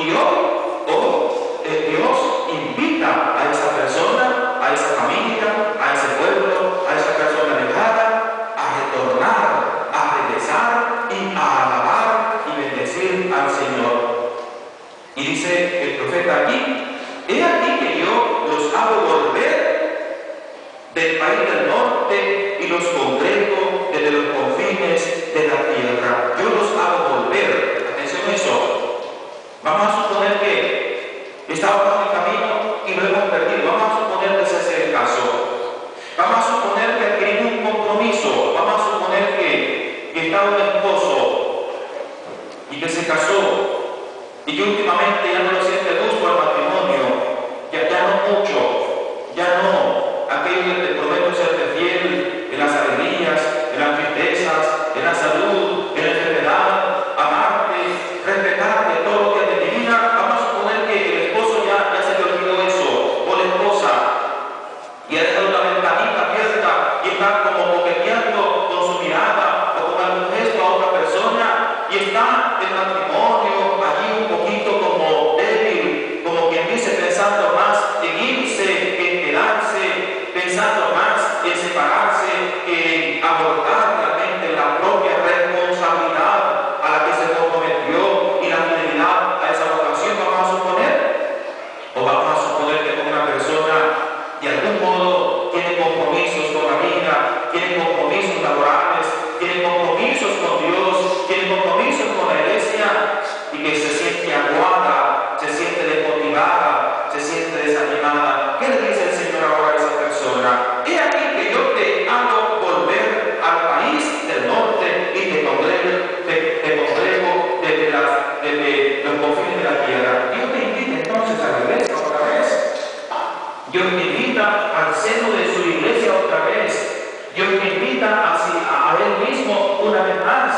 Y Dios invita a esa persona, a esa familia, a ese pueblo, a esa persona alejada, a retornar, a regresar y a alabar y bendecir al Señor. Y dice el profeta aquí: he aquí que yo los hago volver del país del norte y los congrego desde los confines de la tierra. Yo los hago volver. Atención a eso. Vamos a suponer que estábamos en el camino y lo hemos perdido. Vamos a suponer que ese es el caso. Vamos a suponer que adquirimos un compromiso. Vamos a suponer que está un esposo y que se casó y que últimamente ya no le siente gusto al matrimonio, ya no mucho, ya no aquello que te prometo serte fiel en las alegrías, en las tristezas, en la salud, en la enfermedad, amarte, respetarte, todo lo que te divina. Vamos a suponer que el esposo ya se le olvidó eso, o la esposa, y ha dejado la ventanita abierta y está como coqueteando con su mirada o con algún gesto a otra persona, y está el matrimonio allí un poquito como débil, como quien dice, pensando más en irse, en quedarse, pensando más en separarse, en abortar realmente la propia responsabilidad a la que se comprometió y la fidelidad a esa vocación. Vamos a suponer, o vamos a suponer que con una persona de algún modo tiene compromisos con la vida, tiene compromisos laborales, tiene compromisos con Dios, tiene compromisos con la iglesia, y que se siente aguada, se siente desmotivada, se siente desanimada. ¿Qué le dice el Señor ahora a esa persona? He aquí que yo te hago volver al país del norte y te congrego desde los confines de la tierra. Dios te invita entonces a regresar otra vez. Dios te invita al seno de su iglesia otra vez. Dios te invita a Él mismo una vez más.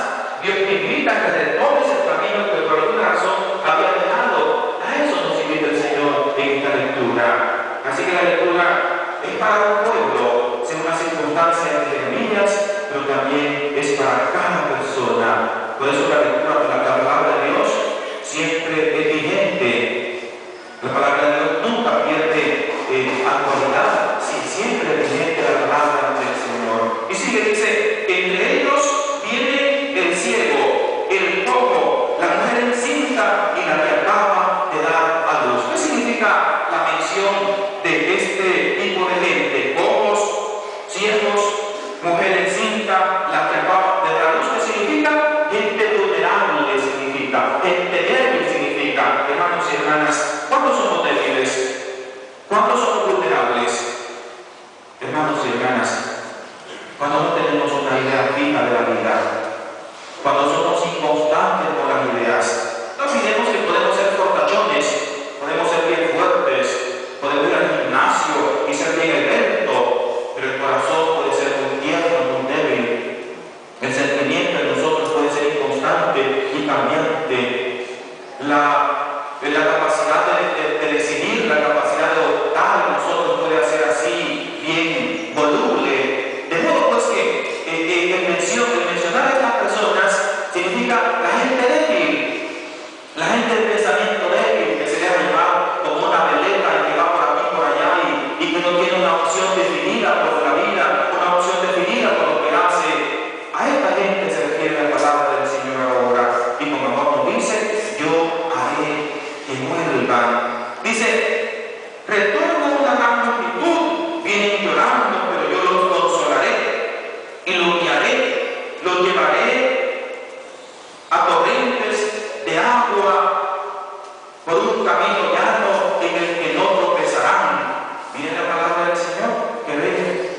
Dios te invita a que retomes el camino que por alguna razón había dejado. A eso nos invita el Señor en esta lectura. Así que la lectura es para un pueblo, según las circunstancias de Nehemías, pero también es para cada persona. Por eso la lectura de la palabra de Dios siempre es vigente. La palabra de Dios nunca pierde actualidad. Sí, siempre es vigente la palabra del Señor. Y sigue, dice: entre ellos viene el ciego, el cojo, la mujer encinta y la que acaba de dar a luz. ¿Qué significa la mención de este tipo de gente? Cojos, ciegos, mujer encinta, la que acaba de dar a luz. ¿Qué significa? Gente vulnerable significa, gente débil significa. Hermanos y hermanas, ¿cuántos somos débiles? ¿Cuántos somos vulnerables? Hermanos y hermanas, cuando no tenemos una idea fija de la vida, cuando somos inconstantes con las ideas, no olvidemos que podemos ser fortachones, podemos ser bien fuertes, podemos ir al gimnasio y ser bien esbelto, pero el corazón puede ser muy tierno, muy débil. El sentimiento en nosotros puede ser inconstante y cambiante. La capacidad de decidir, la capacidad de optar en nosotros puede hacer así bien voluble. De modo pues que el mencionar a estas personas significa la gente débil, la gente de pensamiento débil, que se deja llevar como una veleta y que va por aquí por allá y que no tiene una opción definida por la vida, una opción definida por lo que hace. A esta gente se refiere la palabra del Señor ahora, y con amor nos dice: yo haré que vuelvan. Dice: retornan una gran multitud, vienen llorando, pero yo los consolaré y los guiaré, los llevaré a torrentes de agua por un camino llano en el que no tropezarán. Miren la palabra del Señor,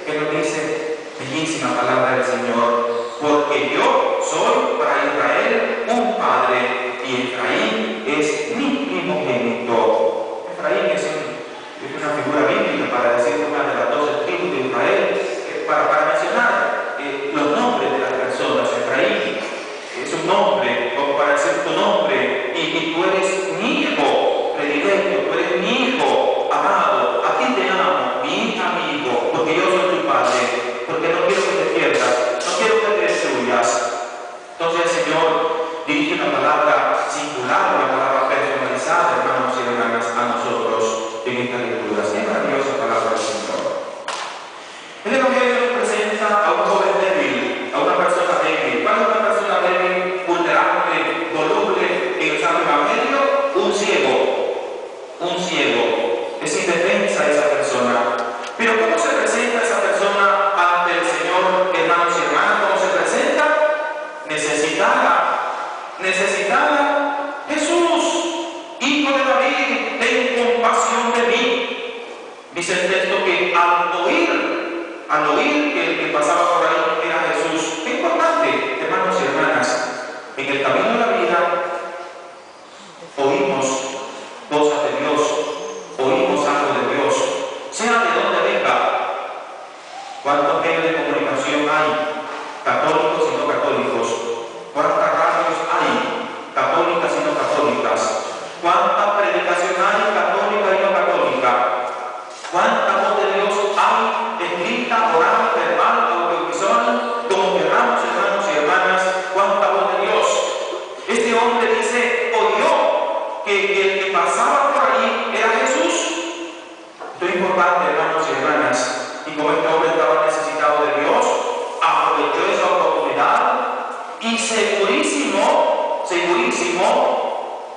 que nos dice, bellísima palabra del Señor: porque yo soy para Israel un padre, y Efraín es mi primogénito. Efraín es una figura bíblica para decir una de las 12 tribus de Israel, para mencionar los nombres de las personas. Efraín es un nombre, como para decir tu nombre, y tú eres mi hijo predilecto, tú eres mi hijo amado, a ti te amo, mi amigo, porque yo soy tu padre, porque no quiero que te pierdas, no quiero que te destruyas. Entonces el Señor dirige una palabra singular, una palabra personalizada Dice el texto que al oír que el que pasaba por ahí era Jesús. Qué importante, hermanos y hermanas, en el camino de la vida oímos cosas de Dios, oímos algo de Dios, sea de donde venga. ¿Cuántos medios de comunicación hay, católicos y no católicos? ¿Cuántas radios hay, católicas y no católicas? ¿Cuánta predicación hay, católica y no católica? ¿Cuánta voz de Dios hay, escrita, oral, verbal, audiovisual, como queramos, hermanos y hermanas? ¿Cuánta voz de Dios? Este hombre dice, oyó que el que pasaba por ahí era Jesús. Esto es importante, hermanos y hermanas. Y como este hombre estaba necesitado de Dios, aprovechó esa oportunidad y segurísimo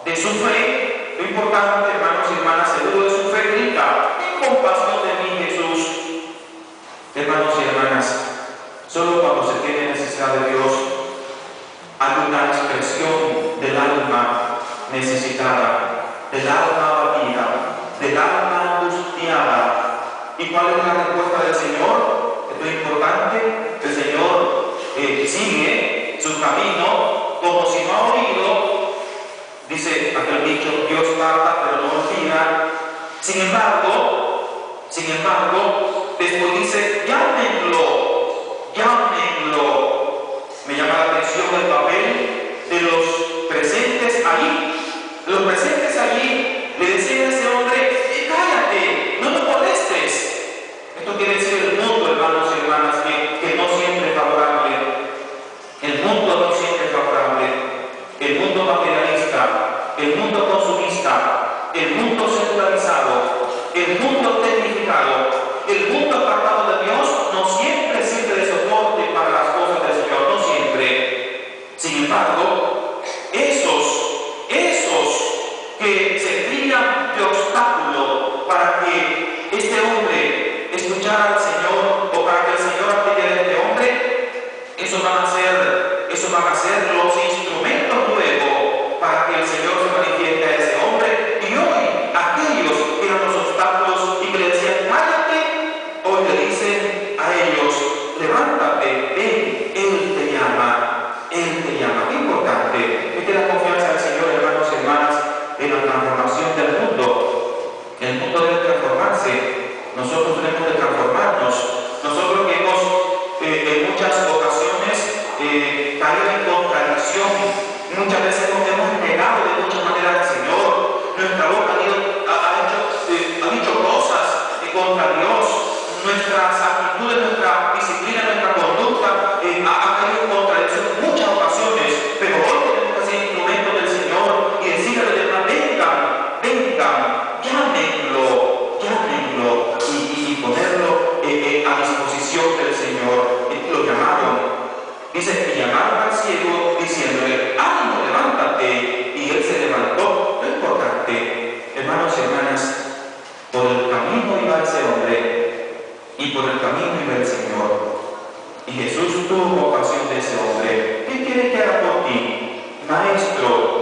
de su fe, lo importante, hermanos y hermanas, seguro de su fe, grita, en compasión de mí, Jesús. Hermanos y hermanas, solo cuando se tiene necesidad de Dios, hay una expresión del alma necesitada, del alma abatida, del alma angustiada. ¿Y cuál es la respuesta del Señor? Esto es importante. El Señor sigue su camino como si no ha oído. Dice aquel dicho, Dios tarda pero no olvida. Sin embargo, después dice, llámenlo. Me llama la atención el papel de los presentes allí. Los presentes allí le decían a ese hombre, cállate, no me molestes. Esto quiere decir el mundo, hermanos y hermanas, que no siempre es favorable. El mundo no siempre es favorable. El mundo materialista, el mundo consumista, el mundo secularizado, el mundo tecnificado, el mundo apartado de Dios no siempre sirve de soporte para las cosas del Señor, no siempre. Sin embargo, esos que servían de obstáculo para que este hombre escuchara al Señor o para que el Señor atendiera a este hombre, esos van a ser los instrumentos luego para que el Señor se manifieste a ese hombre. Y hoy, aquellos que eran los obstáculos y que le decían, cállate, hoy le dicen a ellos, levántate, ven, Él te llama. Qué importante. Esta es la confianza del Señor, hermanos y hermanas, en la transformación del mundo. El mundo debe transformarse. Nosotros tenemos que transformarnos. Nosotros que hemos en muchas ocasiones caído en contradicción. Muchas veces nos hemos negado de muchas maneras al Señor. Nuestra boca ha dicho cosas contra Dios. Nuestras actitudes, nuestra disciplina, nuestra conducta ha caído en contradicción en muchas ocasiones. Pero hoy tenemos que ser instrumentos del Señor y decirle a los demás, vengan, llámenlo y ponerlo a disposición del Señor. Y lo llamaron. Dice, y llamaron al ciego diciéndole, ánimo, levántate. Y él se levantó. Lo importante, hermanos y hermanas, por el camino iba ese hombre y por el camino iba el Señor. Y Jesús tuvo compasión de ese hombre. ¿Qué quiere que haga por ti? Maestro,